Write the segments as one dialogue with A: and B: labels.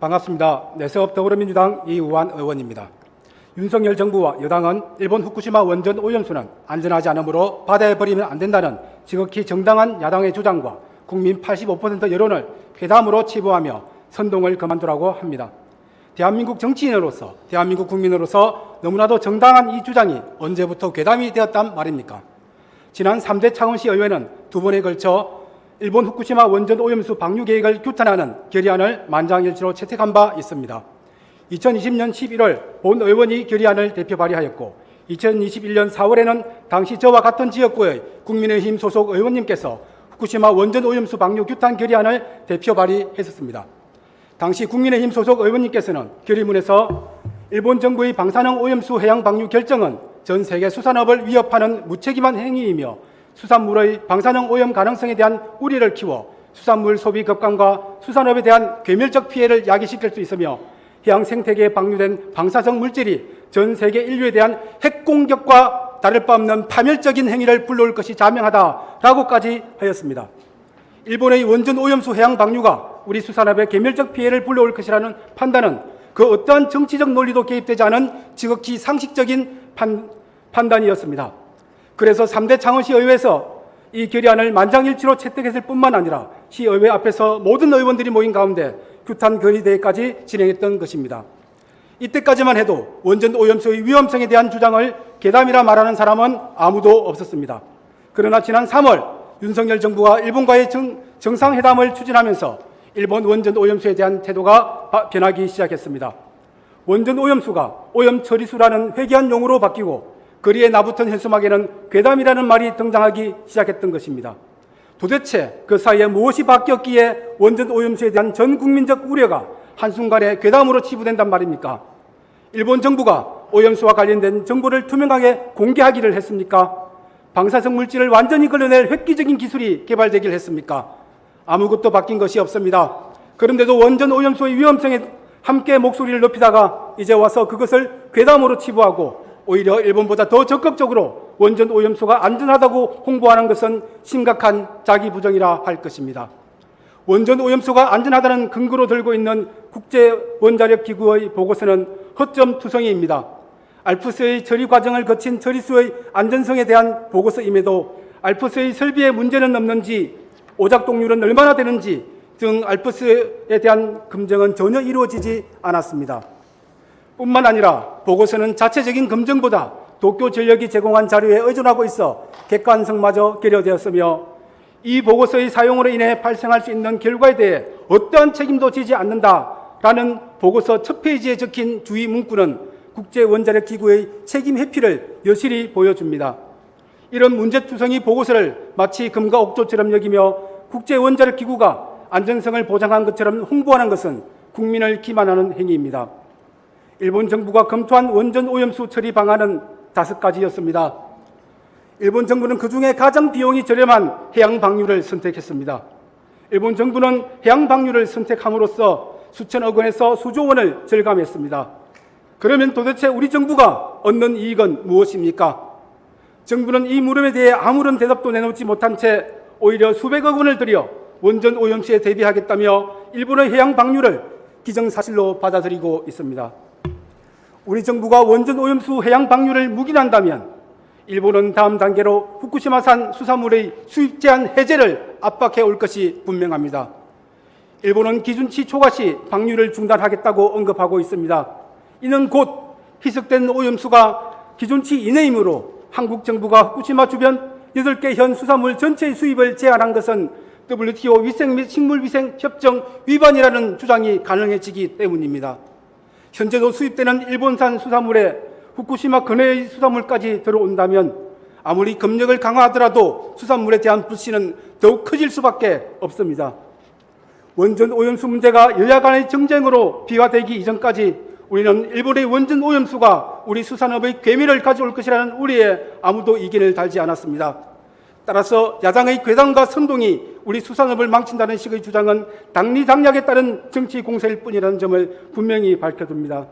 A: 반갑습니다. 내세업 더불어민주당 이우환 의원입니다. 윤석열 정부와 여당은 일본 후쿠시마 원전 오염수는 안전하지 않으므로 바다에 버리면 안 된다는 지극히 정당한 야당의 주장과 국민 85% 여론을 괴담으로 치부하며 선동을 그만두라고 합니다. 대한민국 정치인으로서, 대한민국 국민으로서 너무나도 정당한 이 주장이 언제부터 괴담이 되었단 말입니까? 지난 3대 창원시 의회는 두 번에 걸쳐 일본 후쿠시마 원전 오염수 방류 계획을 규탄하는 결의안을 만장일치로 채택한 바 있습니다. 2020년 11월 본 의원이 결의안을 대표 발의하였고 2021년 4월에는 당시 저와 같은 지역구의 국민의힘 소속 의원님께서 후쿠시마 원전 오염수 방류 규탄 결의안을 대표 발의했었습니다. 당시 국민의힘 소속 의원님께서는 결의문에서 일본 정부의 방사능 오염수 해양 방류 결정은 전 세계 수산업을 위협하는 무책임한 행위이며 수산물의 방사능 오염 가능성에 대한 우려를 키워 수산물 소비 급감과 수산업에 대한 괴멸적 피해를 야기시킬 수 있으며 해양 생태계에 방류된 방사성 물질이 전 세계 인류에 대한 핵 공격과 다를 바 없는 파멸적인 행위를 불러올 것이 자명하다라고까지 하였습니다. 일본의 원전 오염수 해양 방류가 우리 수산업에 괴멸적 피해를 불러올 것이라는 판단은 그 어떠한 정치적 논리도 개입되지 않은 지극히 상식적인 판단이었습니다. 그래서 3대 창원시 의회에서 이 결의안을 만장일치로 채택했을 뿐만 아니라 시의회 앞에서 모든 의원들이 모인 가운데 규탄 결의대회까지 진행했던 것입니다. 이때까지만 해도 원전 오염수의 위험성에 대한 주장을 괴담이라 말하는 사람은 아무도 없었습니다. 그러나 지난 3월 윤석열 정부가 일본과의 정상회담을 추진하면서 일본 원전 오염수에 대한 태도가 변하기 시작했습니다. 원전 오염수가 오염 처리수라는 회귀한 용어로 바뀌고 거리에 나붙은 현수막에는 괴담이라는 말이 등장하기 시작했던 것입니다. 도대체 그 사이에 무엇이 바뀌었기에 원전 오염수에 대한 전 국민적 우려가 한순간에 괴담으로 치부된단 말입니까? 일본 정부가 오염수와 관련된 정보를 투명하게 공개하기를 했습니까? 방사성 물질을 완전히 걸러낼 획기적인 기술이 개발되기를 했습니까? 아무것도 바뀐 것이 없습니다. 그런데도 원전 오염수의 위험성에 함께 목소리를 높이다가 이제 와서 그것을 괴담으로 치부하고 오히려 일본보다 더 적극적으로 원전 오염수가 안전하다고 홍보하는 것은 심각한 자기 부정이라 할 것입니다. 원전 오염수가 안전하다는 근거로 들고 있는 국제원자력기구의 보고서는 허점투성이입니다. 알프스의 처리 과정을 거친 처리수의 안전성에 대한 보고서임에도 알프스의 설비에 문제는 없는지, 오작동률은 얼마나 되는지 등 알프스에 대한 검증은 전혀 이루어지지 않았습니다. 뿐만 아니라 보고서는 자체적인 검증보다 도쿄전력이 제공한 자료에 의존하고 있어 객관성마저 결여되었으며 이 보고서의 사용으로 인해 발생할 수 있는 결과에 대해 어떠한 책임도 지지 않는다라는 보고서 첫 페이지에 적힌 주의 문구는 국제원자력기구의 책임 회피를 여실히 보여줍니다. 이런 문제투성이 보고서를 마치 금과 옥조처럼 여기며 국제원자력기구가 안전성을 보장한 것처럼 홍보하는 것은 국민을 기만하는 행위입니다. 일본 정부가 검토한 원전 오염수 처리 방안은 5가지였습니다. 일본 정부는 그중에 가장 비용이 저렴한 해양 방류를 선택했습니다. 일본 정부는 해양 방류를 선택함으로써 수천억 원에서 수조 원을 절감했습니다. 그러면 도대체 우리 정부가 얻는 이익은 무엇입니까? 정부는 이 물음에 대해 아무런 대답도 내놓지 못한 채 오히려 수백억 원을 들여 원전 오염수에 대비하겠다며 일본의 해양 방류를 기정사실로 받아들이고 있습니다. 우리 정부가 원전 오염수 해양 방류를 묵인한다면 일본은 다음 단계로 후쿠시마산 수산물의 수입 제한 해제를 압박해 올 것이 분명합니다. 일본은 기준치 초과 시 방류를 중단하겠다고 언급하고 있습니다. 이는 곧 희석된 오염수가 기준치 이내이므로 한국 정부가 후쿠시마 주변 8개 현 수산물 전체의 수입을 제한한 것은 WTO 위생 및 식물위생 협정 위반이라는 주장이 가능해지기 때문입니다. 현재도 수입되는 일본산 수산물에 후쿠시마 근해의 수산물까지 들어온다면 아무리 검역을 강화하더라도 수산물에 대한 불신은 더욱 커질 수밖에 없습니다. 원전 오염수 문제가 여야 간의 정쟁으로 비화되기 이전까지 우리는 일본의 원전 오염수가 우리 수산업의 괴멸을 가져올 것이라는 우려에 아무도 이견을 달지 않았습니다. 따라서 야당의 괴담과 선동이 우리 수산업을 망친다는 식의 주장은 당리당략에 따른 정치 공세일 뿐이라는 점을 분명히 밝혀둡니다.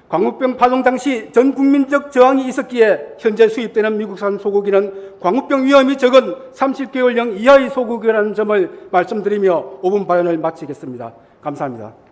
A: 광우병 파동 당시 전 국민적 저항이 있었기에 현재 수입되는 미국산 소고기는 광우병 위험이 적은 30개월령 이하의 소고기라는 점을 말씀드리며 5분 발언을 마치겠습니다. 감사합니다.